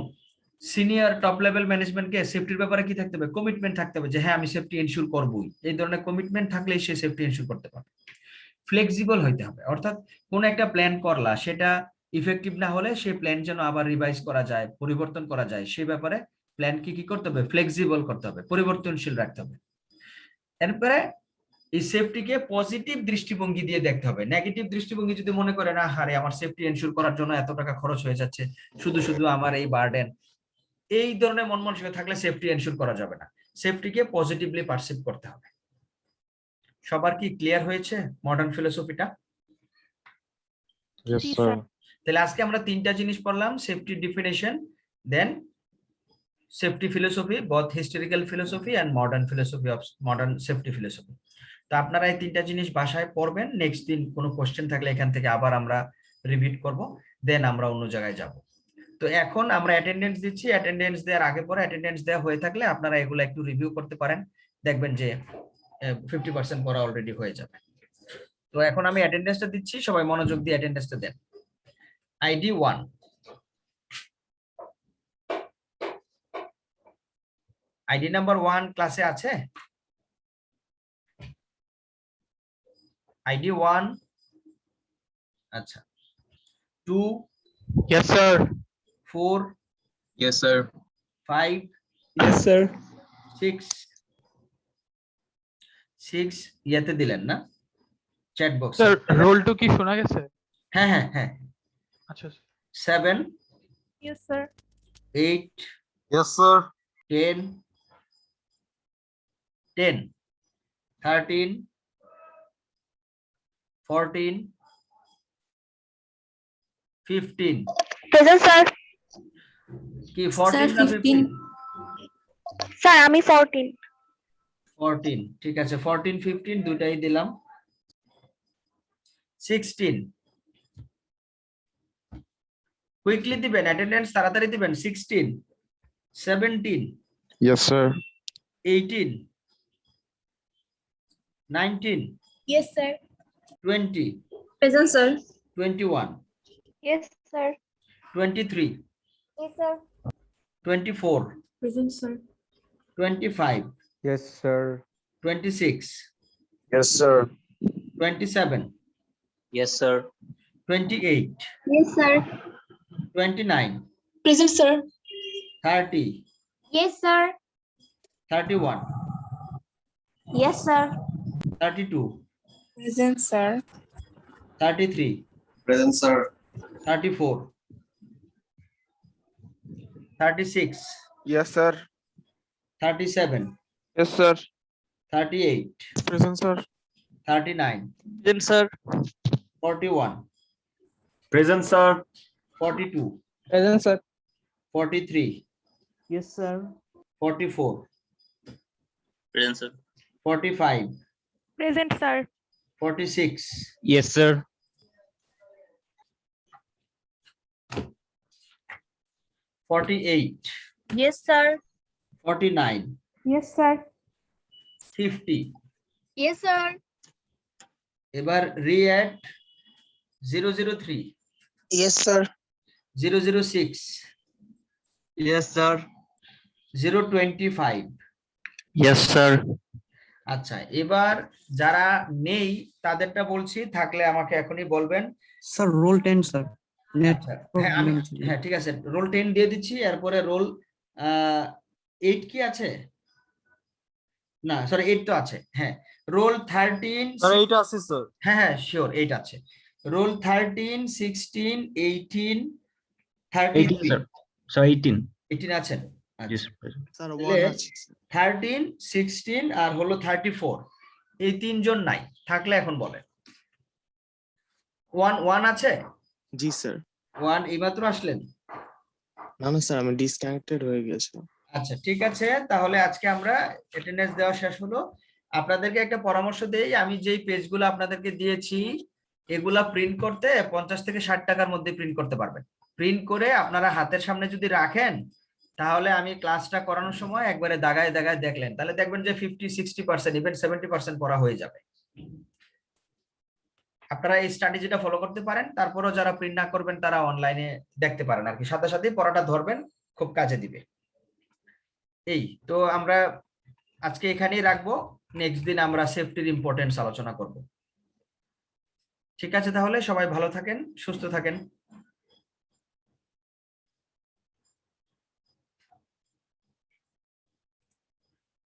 সিনিয়র টপ লেভেল ম্যানেজমেন্টকে সেফটির ব্যাপারে কি থাকতে হবে? কমিটমেন্ট থাকতে হবে যে হ্যাঁ আমি সেফটি এনশিওর করবই। এই ধরনের কমিটমেন্ট থাকলেই সে সেফটি এনশিওর করতে পারবে। ফ্লেক্সিবল হইতে হবে, অর্থাৎ কোন একটা প্ল্যান করলা, সেটা ইফেক্টিভ না হলে সেই প্ল্যান যেন আবার রিভাইজ করা যায়, পরিবর্তন করা যায়, সেই ব্যাপারে প্ল্যান কি করতে হবে? ফ্লেক্সিবল করতে হবে, পরিবর্তনশীল রাখতে হবে। এরপরে এই সেফটিকে পজিটিভ দৃষ্টিভঙ্গি দিয়ে দেখতে হবে। নেগেটিভ দৃষ্টিভঙ্গি যদি মনে করে না হারে আমার সেফটি এনশিওর করার জন্য এত টাকা খরচ হয়ে যাচ্ছে, শুধু শুধু আমার এই বার্ডেন, এই ধরনের মন মানসিকতা থাকলে সেফটি এনশিওর করা যাবে না। সেফটিকে পজিটিভলি পারসিভ করতে হবে। সবার কি ক্লিয়ার হয়েছে মডার্ন ফিলোসফিটা? Yes, sir. তাহলে আজকে আমরা তিনটা জিনিস পড়লাম: safety definition, then safety philosophy, both historical philosophy and modern philosophy of modern safety philosophy। তো আপনারা এই তিনটা জিনিস বাসায় পড়বেন। নেক্সট দিন কোনো কোশ্চেন থাকলে এখান থেকে আবার আমরা রিপিট করব, দেন আমরা অন্য জায়গায় যাব। তো এখন আমরা অ্যাটেন্ডেন্স দিচ্ছি। অ্যাটেন্ডেন্স দেওয়ার আগে পরে অ্যাটেন্ডেন্স দেওয়া হয়ে থাকলে আপনারা এগুলো একটু রিভিউ করতে পারেন, দেখবেন যে 50% পড়া অলরেডি হয়ে যাবে। তো এখন আমি অ্যাটেন্ডেন্সটা দিচ্ছি, সবাই মনোযোগ দিয়ে অ্যাটেন্ডেন্সটা দেন। আইডি 1, আইডি নাম্বার 1 ক্লাসে আছে? আইডি 1, আচ্ছা। 2, Yes, sir. 4, Yes, sir. 5, Yes, sir. 6 ইয়াতে দিলেন না chat box? Sir, roll to কি শোনা গেছে? হ্যাঁ হ্যাঁ হ্যাঁ। আচ্ছা। 7, Yes, sir. 8, Yes, sir. 10, 13, 14, 15। Present, sir. কি 14 না 15? Sir, আমি 14. 14, ঠিক আছে। 14, 15 দুটাই দিলাম। 16, কুইকলি দিবেন, অ্যাটেন্ডেন্স তাড়াতাড়ি দিবেন। 16, 17, Yes, sir. 18, 19, Yes, sir. 20, Present, sir. 21, Yes, sir. 23, Yes, sir. 24, Present, sir. 25, Yes, sir. 26, Yes, sir. 27, Yes, sir. 28, Yes, sir. 29, Present, sir. 30, Yes, sir. 31, Yes, sir. 32, Present, sir. 33, Present, sir. 34, 36, Yes, sir. 37, Yes, sir. 38, Present, sir. 39, Present, sir. 41, Present, sir. 42, Present, sir. 43, Yes, sir. 44, Present, sir. 45, Present, sir. 46, Yes, sir. 48, Yes, sir. 49, Yes, sir. 50। Yes, sir. এবার রিঅ্যাড 003, Yes, sir. 006, Yes, sir. 025, Yes, sir. আচ্ছা, এবার যারা নেই তাদেরটা বলছি, থাকলে আমাকে এখনই বলবেন। স্যার রোল 10 স্যার নেট আচ্ছা, হ্যাঁ আমি, হ্যাঁ ঠিক আছে, রোল 10 দিয়ে দিচ্ছি। এরপরে রোল 8 কি আছে? না সরি, 8 তো আছে। হ্যাঁ, রোল 13, স্যার এইটা আছে স্যার। হ্যাঁ হ্যাঁ শিওর 8 আছে। Role 13, 16, 18, 33 sir. So 18. 18 আছেন? Yes, আচ্ছা, present. স্যার তাহলে 13, 16 আর হলো 34, এই তিনজন নাই। থাকলে এখন বলেন। 1 আছে? জি স্যার। 1 এইমাত্র আসলেন? না না স্যার, আমি ডিসকানেক্টেড হয়ে গেছি। আচ্ছা ঠিক আছে, তাহলে আজকে আমরা অ্যাটেন্ডেন্স দেওয়া শেষ হলো। আপনাদেরকে একটা পরামর্শ দেই, আমি যেই পেজগুলো আপনাদেরকে দিয়েছি এগুলা প্রিন্ট করতে 50 থেকে 60 টাকার মধ্যে প্রিন্ট করতে পারবেন। প্রিন্ট করে আপনারা হাতের সামনে যদি রাখেন, তাহলে আমি ক্লাসটা করানোর সময় একবারে দাগায় দাগায় দেখলেন, তাহলে দেখবেন যে 50-60%, ইভেন 70% পড়া হয়ে যাবে। আপনারা এই স্ট্র্যাটেজিটা ফলো করতে পারেন। তারপরেও যারা প্রিন্ট না করবেন তারা অনলাইনে দেখতে পারেন আর কি, সাথে সাথে পড়াটা ধরবেন, খুব কাজে দিবে। এই তো আমরা আজকে এখানেই রাখবো। নেক্সট দিন আমরা সেফটির ইম্পর্টেন্স আলোচনা করব। ঠিক আছে, তাহলে সবাই ভালো থাকেন, সুস্থ থাকেন।